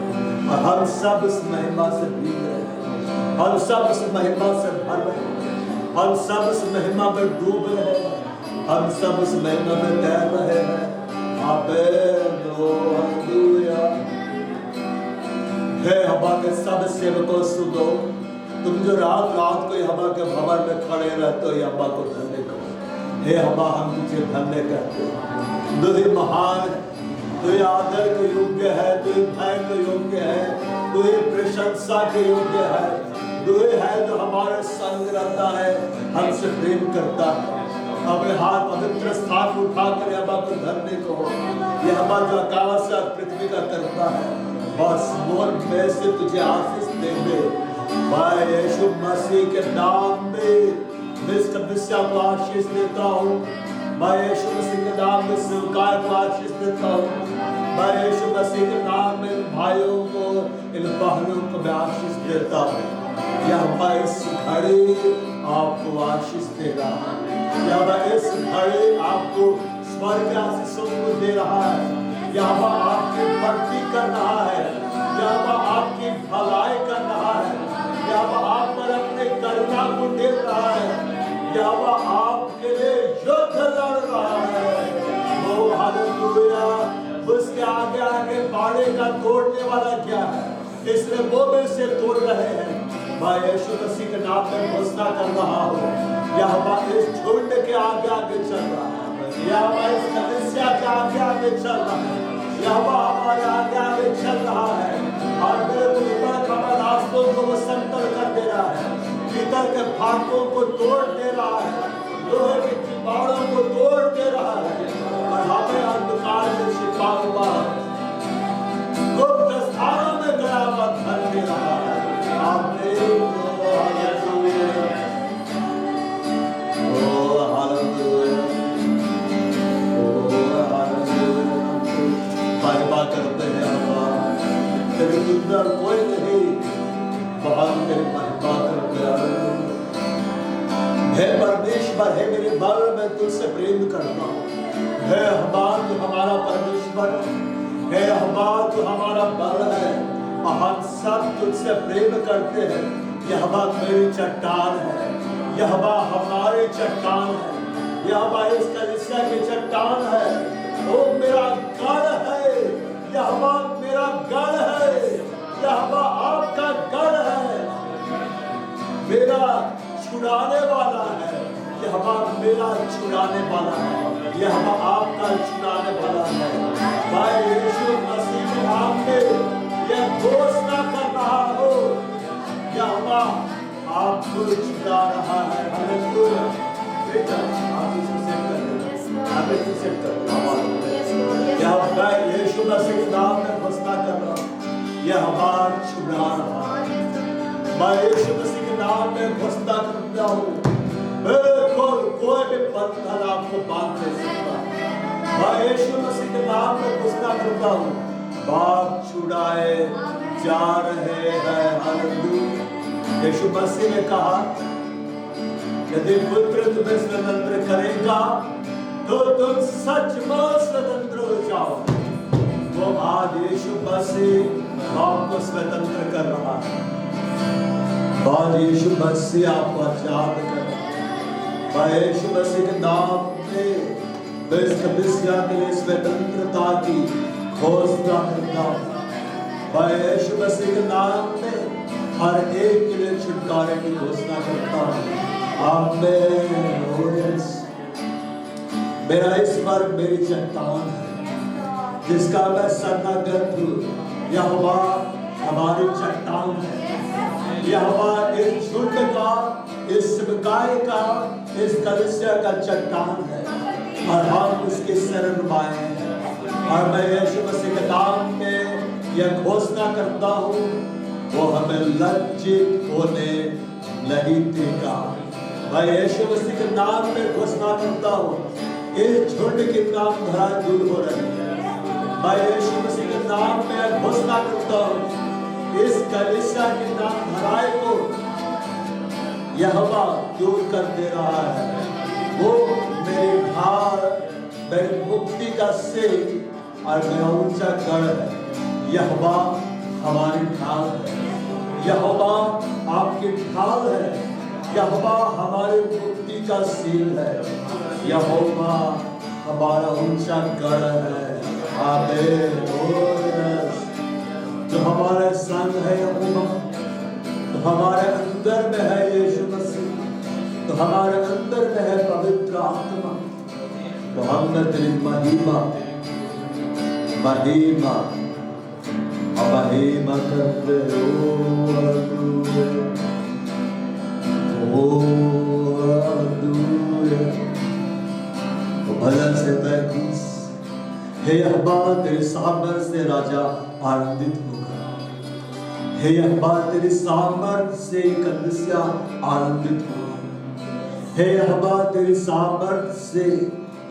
[SPEAKER 1] और हम सब इस महिमा से भीग रहे हैं। हम सब इस महिमा से भर रहे हैं। हम सब इस महिमा में डूब रहे हैं। हम सब इस महिमा में तैर रहे हैं। हालेलुया। हे यहोवा के सब सेवकों सुनो, तुम जो रात रात को यहोवा के भवन में खड़े रहते हो, यहोवा को धन्य करो। हे यहोवा, हम तुझे धन्य कहते हैं। तू ही महान है, तू ही आदर के योग्य है, तू ही भय के योग्य है, तू ही प्रशंसा के योग्य है। तू ही है जो हमारे संग रहता है, हमसे प्रेम करता है। अपने हाथ पवित्र स्थान उठाकर यहोवा को धन्य करो। यहोवा जो आकाश और पृथ्वी का करता है, बस मोल में से तुझे आशीष देंगे। मैं यीशु मसीह के नाम में इस कलीसिया को आशीष देता हूँ। मैं यीशु मसीह के नाम में सेवकाए को आशीष देता हूँ। मैं यीशु मसीह के नाम में इन भाइयों को, इन बहनों को मैं आशीष देता हूँ। यहोवा इस घड़ी आपको आशीष देगा। यहोवा इस घड़ी आपको स्वर्ग आशीषों को दे रहा है। यहोवा आपकी भक्ति कर रहा है। यहोवा आपकी भलाई कर रहा है। यहोवा आप पर अपने करुणा को दे रहा है। यहोवा आपके लिए युद्ध लड़ रहा है। ओ हालेलुया। उसके आगे आगे बाड़े का तोड़ने वाला क्या है, इसलिए वो भी उसे तोड़ रहे हैं। मैं यीशु मसीह के नाम में घोषणा कर रहा हूँ, यहोवा इस झुंड के आगे आगे चल रहा है। यहोवा इस कलीसिया के आगे आगे चल रहा है। यहोवा हमारे आगे आगे चल रहा है और मेरे ऊपर हमारे रास्तों को वो समतल कर दे रहा है। भीतर के फाटकों को तोड़ दे रहा है। लोहे की दीवारों को तोड़ दे रहा है और हमें अंधकार में छिपा हुआ गुप्त स्थानों में गया हुआ धन दे रहा है। आमीन। महिमा करते हैं अल्लाह, तेरे अंदर कोई नहीं, बहुत तेरी महिमा करते हैं। हे परमेश्वर, हे मेरे बल, मैं तुझसे प्रेम करता हूँ। हे यहोवा, तू हमारा परमेश्वर है। हे यहोवा, तू हमारा बल है। हम सब तुझसे प्रेम करते हैं। यहोवा मेरी चट्टान है। यहोवा हमारी चट्टान है। यहोवा इस कलीसिया की चट्टान है। ओ मेरा गढ़ है। यहोवा मेरा गढ़ है। यहोवा आपका गढ़ है। मेरा छुड़ाने वाला है। यहोवा मेरा छुड़ाने वाला है। यहोवा आपका छुड़ाने वाला है। भाई यीशु मसीह के नाम में यह घोषणा कर रहा हो, यहोवा आपको छुड़ा रहा है। हालेलुया। बेटा आप इसे सेट कर दो, आप इसे सेट कर दो। यहोवा यीशु मसीह के नाम में घोषणा कर रहा हूं, यहोवा छुड़ा रहा है। मैं यीशु मसीह के नाम में घोषणा करता हूं, बिल्कुल कोई भी बंधन आपको बांध नहीं सकता। मैं यीशु मसीह के नाम में घोषणा करता हूं, बाप छुड़ाए जा रहे हैं। हालेलुया। यीशु मसीह ने कहा, यदि पुत्र तुम्हें स्वतंत्र करेगा तो तुम सचमुच स्वतंत्र हो जाओ। वो आज यीशु मसीह आपको स्वतंत्र कर रहा है। आज यीशु मसीह आपको आजाद कर रहा है। मैं यीशु मसीह के नाम में मैं इस कलीसिया के लिए स्वतंत्रता की घोषणा करता हूं। मैं यीशु मसीह के नाम में हर एक के लिए छुटकारे की घोषणा करता हूं। आमीन। मेरा ईश्वर मेरी चट्टान है जिसका मैं शरणागत हूं। यहोवा हमारी चट्टान है। यहोवा इस झुंड का, इस समुदाय का, इस कलीसिया का चट्टान है और हम उसके शरण पाए हैं। और मैं यीशु मसीह के नाम में यह घोषणा करता हूं, वो हमें लज्जित होने नहीं देगा। मैं यीशु मसीह के नाम में घोषणा करता हूं, इस झुंड की नाम धरा दूर हो रही है। मैं यीशु मसीह के नाम में घोषणा करता हूं, इस कलीसिया की नाम धराए को यहोवा दूर कर दे रहा है। वो मेरी ढाल, मेरी मुक्ति का सिर और मेरा ऊंचा गढ़ है। यहोवा हमारी ढाल है। यहोवा आपकी ढाल है। यहोवा हमारे मुक्ति का सील है। यहोवा हमारा ऊंचा गढ़ है। आमीन। जो हमारे संग है यहोवा, तो हमारे अंदर में है यीशु मसीह, तो हमारे अंदर में है पवित्र आत्मा। तो हम तेरी महिमा महिमा महिमा करते भजन से 33। हे यहोवा तेरे सामर्थ से राजा आनंदित होगा। हे यहोवा तेरी सामर्थ से कलीसिया आनंदित होगा। हे यहोवा तेरी सामर्थ से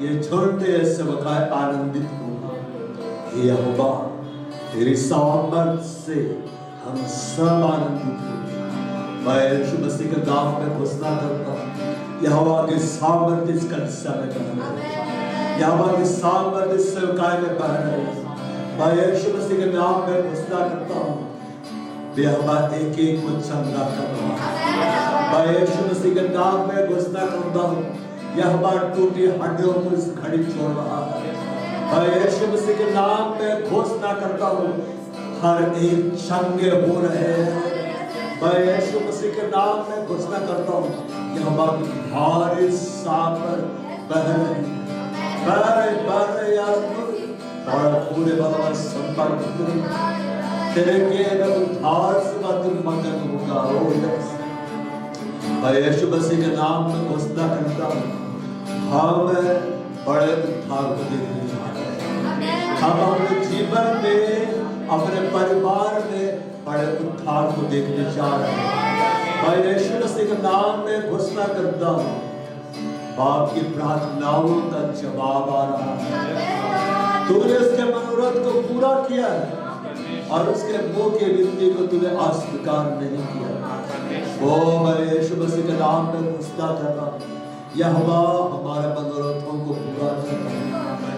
[SPEAKER 1] ये छोटे सेवकाएं आनंदित होगा। हे यहोवा तेरी सामर्थ से हम सब आनंदित होंगे। मैं यीशु मसीह के नाम में घोषणा करता हूँ, यहोवा की सामर्थ इस कलीसिया में बह रही है। यहोवा की सामर्थ इस सेवकाई में बह रही है। मैं यीशु मसीह के नाम में घोषणा करता हूँ, यहोवा एक एक को चंगा कर रहा है। मैं यीशु मसीह के नाम में घोषणा करता हूँ, यहोवा टूटी हड्डियों को इस घड़ी छोड़ रहा है। मैं यीशु मसीह के नाम में घोषणा करता हूँ, हर एक चंगे हो रहे हैं। मैं यीशु मसीह के नाम में घोषणा करता हूँ, यहोवा की भारी सामर्थ बह रही और पूरे भगवान संपर्क तेरे के उद्धार से मगन होगा। मैं यीशु मसीह के नाम में घोषणा करता हूँ, हम बड़े उद्धार को देखने जा रहे हैं। हम अपने जीवन में, अपने परिवार में बड़े उद्धार को देखने जा रहे हैं। मैं यीशु मसीह के नाम में घोषणा करता हूँ, बाप की प्रार्थनाओं का जवाब आ रहा है। तूने उसके मनोरथ को पूरा किया है और उसके मुंह की विनती को तूने अस्वीकार नहीं किया। वो मैं यीशु मसीह के नाम में घोषणा कर रहा हूँ, यहोवा हमारे मनोरथों को पूरा करता है।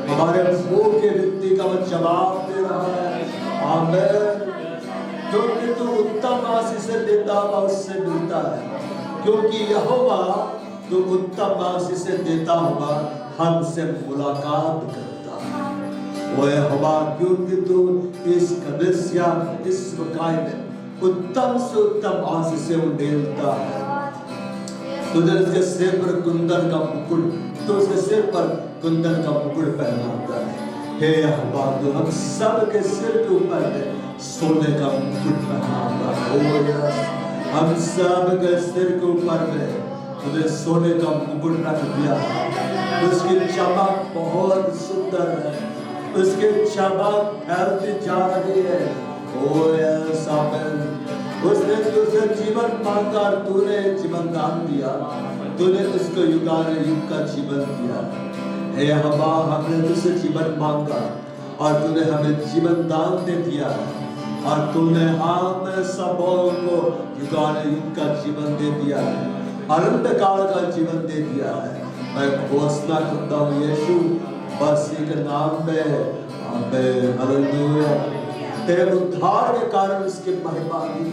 [SPEAKER 1] हमारे मुंह की विनती का वो जवाब दे रहा है। आमीन। क्योंकि तू उत्तम आशीष से देता हुआ उससे मिलता है। क्योंकि यहोवा तू उत्तम आशीष से देता हुआ हमसे मुलाकात करता है। वो यहोवा क्योंकि तू इस कलीसिया, इस समुदाय में उत्तम से उत्तम आशीष से उड़ेलता है। तुझे उसके सिर पर कुंदन का मुकुट, तो उसके सिर पर कुंदन का मुकुट पहनाता है। हे यहोवा तू हम सब के सिर के ऊपर सोने का मुकुट पहनाता है। हम सब के सिर के ऊपर में तुझे सोने का मुकुट रख दिया है। उसकी चमक बहुत सुंदर है, उसकी चमक फैलती जा रही है। ओ उसने तुझे जीवन मांगा, तूने जीवन दान दिया, तूने उसको युगानुयुग का जीवन दिया। हे यहोवा हमने तुझसे जीवन मांगा और तूने हमें जीवन दान दे दिया और तूने हम सबों को युगानुयुग का जीवन दे दिया है, अनंत काल का जीवन दे दिया है। मैं घोषणा करता हूँ यीशु मसीह के नाम में, आमीन, हालेलुया। तेरे उद्धार के कारण इसकी महिमा दी।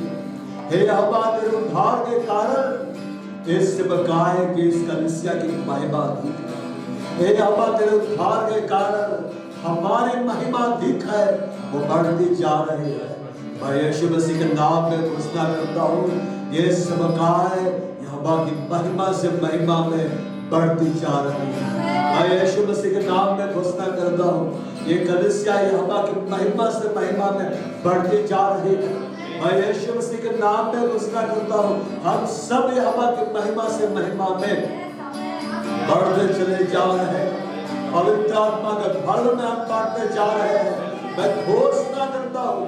[SPEAKER 1] हे यहोवा तेरे उद्धार के कारण इस बकाए की इस कलीसिया की महिमा दी। हे यहोवा तेरे उद्धार के कारण हमारी महिमा अधिक है, वो बढ़ती जा रही है। मैं यीशु मसीह के नाम में घोषणा करता हूँ ये सबकाए यहोवा की महिमा से महिमा में बढ़ती जा रही है। मैं यीशु मसीह के नाम में घोषणा करता हूँ ये कलीसिया यहोवा की महिमा से महिमा में बढ़ती जा रही है। मैं यीशु मसीह के नाम में घोषणा करता हूँ हम सब यहोवा की महिमा से महिमा में बढ़ते चले जा रहे हैं। पवित्र आत्मा के फल में हम बांटते जा रहे हैं। मैं घोषणा करता हूँ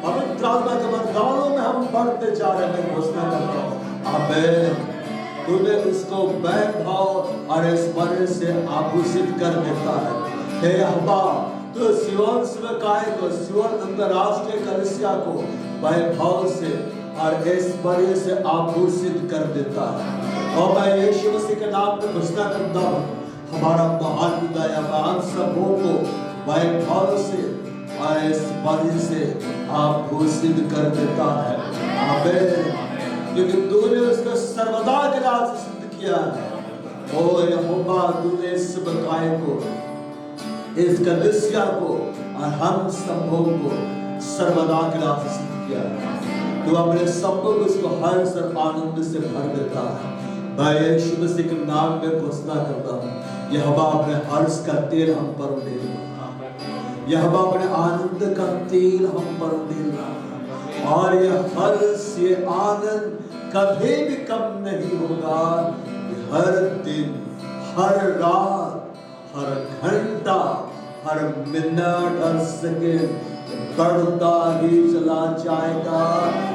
[SPEAKER 1] पवित्र आत्मा के वरदानों में हम बढ़ते जा रहे हैं। मैं घोषणा करता हूँ आमीन। तूने उसको वैभव और ऐश्वर्य से आभूषित कर देता है। हे यहोवा तो सियोन सबकाए को, सियोन अंतरराष्ट्रीय कलीसिया को वैभव से और ऐश्वर्य से आभूषित कर देता है। और मैं यीशु मसीह के नाम में घोषणा करता हूँ हमारा महान दयावान सबों को वैभव से और ऐश्वर्य से आभूषित कर देता है। आमीन। क्योंकि तूने उसको सर्वदा के राज सिद्ध किया है। ओ यहोवा तूने इस बकाए को, इस कलीसिया को और हम सबों को सर्वदा के राज सिद्ध किया है। तू अपने सबों को उसको हर्ष और आनंद से भर देता है। मैं यीशु मसीह के नाम में घोषणा करता हूँ यहोवा अपने हर्ष का तेल हम पर उड़ेगा, यहोवा अपने आनंद का तेल हम पर उड़ेगा और यह हर्ष ये आनंद कभी भी कम नहीं होगा। हर दिन, हर रात, हर घंटा, हर मिनट, हर सेकंड बढ़ता ही चला जाएगा।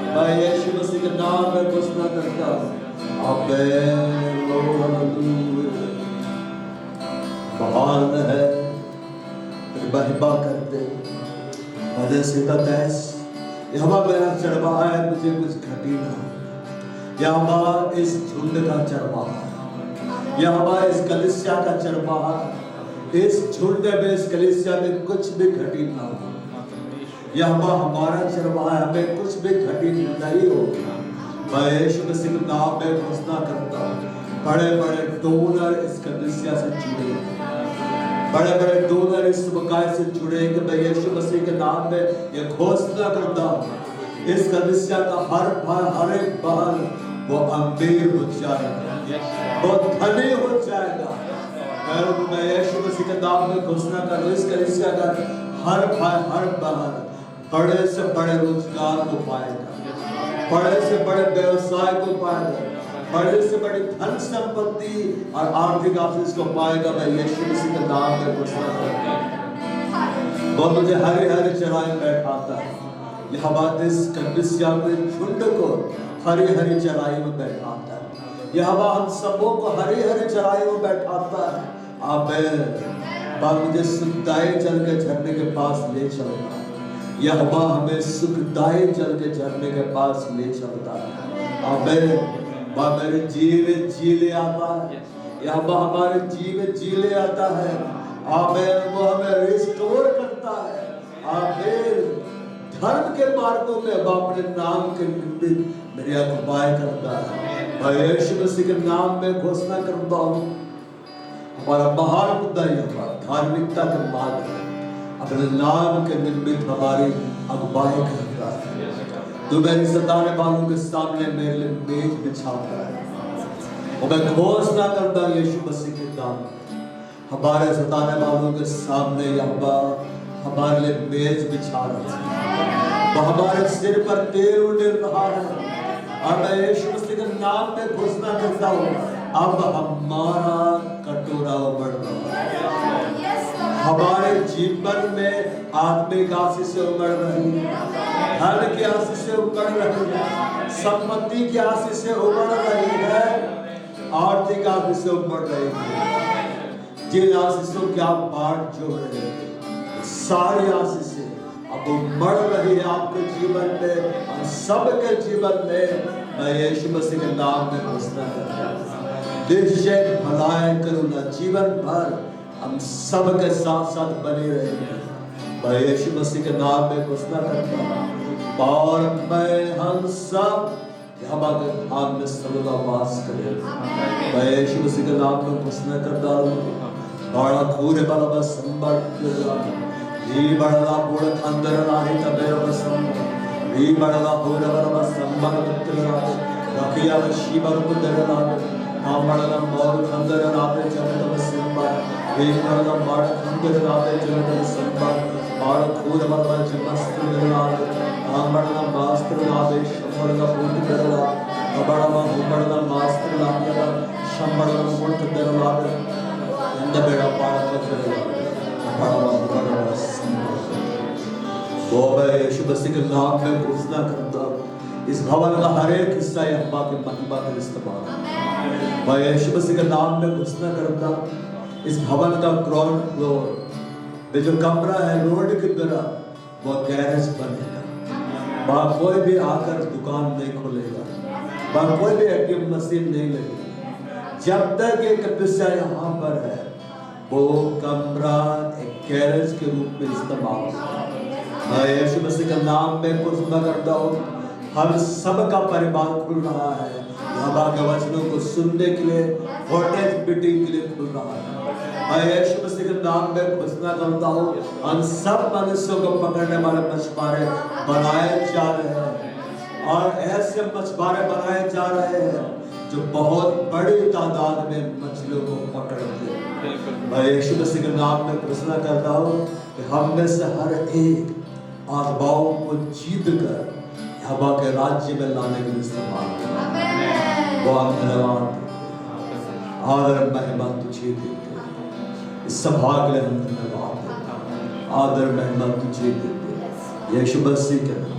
[SPEAKER 1] मैं यीशु मसीह के नाम में घोषणा करता हूँ आमीन। महान है महिमा करते भले से तैस यहोवा मेरा चढ़वा है, मुझे कुछ घटी ना। यहोवा इस झुंड का चढ़वा है, यहोवा इस कलीसिया का चढ़वा है। इस झुंड में, इस कलीसिया में कुछ भी घटी ना हो। यहोवा हमारा चढ़वा है, हमें कुछ भी घटी नहीं होगी। मैं यीशु मसीह के नाम में घोषणा करता हूँ बड़े बड़े डोनर इस कलीसिया से जुड़े, बड़े बड़े डोनर इस बकाए से जुड़ेंगे। मैं यीशु मसीह के नाम में ये घोषणा करता हूँ इस कलीसिया का हर एक बाल वो अमीर हो जाएगा, वो धनी हो जाएगा। मैं यीशु मसीह के नाम में घोषणा कर रहा हूँ इस कलीसिया का हर बाल बड़े से बड़े रोजगार को पाएगा, बड़े से बड़े व्यवसाय को पाएगा, बड़े से बड़ी धन संपत्ति और आर्थिक आशीष को पाएगा। मैं यीशु मसीह के नाम में घोषणा करता हूँ वो मुझे हरे हरे चराई में बैठाता है। यहोवा इस कलीसिया के झुंड को हरी हरी चराई में बैठाता है। यहोवा हम सबों को हरी हरी चराई में बैठाता है। आमीन। मुझे सुखदायी जल के झरने के पास ले चलता है। यहोवा हमें सुखदायी जल के झरने के पास ले चलता है। आमीन। मेरे जीव जी ले आता है, यहोवा हमारे जीव जी ले आता है। आमीन। वो हमें रिस्टोर करता है। आमीन। धर्म के मार्गों में अब अपने नाम के निमित्त मेरी अगुवाई करता है। मैं यीशु मसीह के नाम में घोषणा करता हूँ हमारा महान मुद्दा यह धार्मिकता के मार्ग है, अपने नाम के निमित्त हमारी अगुवाई करता है। तू मेरी सताने वालों के सामने मेरे लिए मेज बिछाता है। और मैं घोषणा करता हूँ यीशु मसीह के नाम हमारे सताने वालों के सामने यहोवा हमारे लिए मेज बिछा रहा है, वो हमारे सिर पर तेल उड़ेल रहा है। और मैं यीशु मसीह के नाम में घोषणा करता हूँ, अब हमारा कटोरा उमड़ रहा है। हमारे जीवन में आत्मिक आशीष उमड़ रही है, धन की आशीष उमड़ रही है, संपत्ति की आशीष उमड़ रही है, आर्थिक आशीष उमड़ रही है। जिन आशीषों की आप बांट जो रहे हैं, सारी आशीषें अब उमड़ रही है आपके जीवन में, हम सबके जीवन में। मैं यीशु मसीह के नाम में घोषणा करता हूं, निश्चय भलाई करूंगा, जीवन भर हम सबके साथ साथ बने रहेंगे। मैं यीशु मसीह के नाम में घोषणा करता हूं, और मैं हम सब हमारे धाम में सर्वदा वास करें। मैं यीशु मसीह के नाम में घोषणा करता हूं, बड़ा खूर बड़ा संबर ये बड़ा बूढ़ अंदर राही तबे बसम ये बड़ा बूढ़ बड़ा संबर मित्र रखिया वशी बर पुत्र रात हम बड़ा मोर अंदर रात जगत संबर ये बड़ा बड़ अंदर रात जगत संबर और खूर बड़ा जमस्त्र रात हम बड़ा मास्त्र रात शंबर पुत्र रात बड़ा बड़ा मास्त्र रात शंबर पुत्र रात इंद बेड़ा पाड़ कर वो मैं यीशु मसीह के नाम में घोषणा करता हूं, इस भवन का हर एक हिस्सा यहोवा की महिमा का इस्तेमाल। मैं यीशु मसीह के नाम में घोषणा करता हूं, इस भवन का ग्राउंड फ्लोर में जो कमरा है रोड की तरह, वो गैरेज बनेगा। वहां कोई भी आकर दुकान नहीं खोलेगा, वहां कोई भी एटीएम मशीन नहीं लगेगी। जब तक एक कलीसिया यहाँ पर है, वो कमरा एक गैरेज के रूप में इस्तेमाल होगा। मैं यीशु मसीह के नाम में घोषणा करता हूँ, हम सबका परिवार खुल रहा है, यहोवा के वचनों को सुनने के लिए, वोल्टेज मीटिंग के लिए खुल रहा है। मैं यीशु मसीह के नाम में घोषणा करता हूँ, हम सब मनुष्यों को पकड़ने वाले मछुआरे बनाए जा रहे हैं, और ऐसे मछुआरे बनाए जा रहे हैं जो बहुत बड़ी तादाद में मछलियों को पकड़ते हैं। मैं यीशु मसीह के नाम में घोषणा करता हूँ कि हम में से हर एक आत्माओं को जीत कर यहोवा के राज्य में लाने के लिए इस्तेमाल करें। बहुत धन्यवाद, आदर महिमा तुझे देते हैं, इस सभा के लिए हम धन्यवाद देते हैं, आदर महिमा तुझे देते हैं यीशु मसीह के नाम।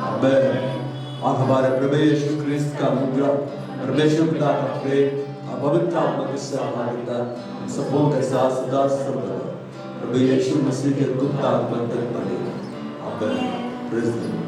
[SPEAKER 1] आमीन। और हमारे प्रभु यीशु क्रिस्त का अनुग्रह, परमेश्वर पिता का प्रेम और पवित्र आत्मा की सहभागिता सबों के साथ सदा सर्वदा प्रभु यीशु मसीह के गुप्त आत्मा तक बने। Amen. Praise the Lord.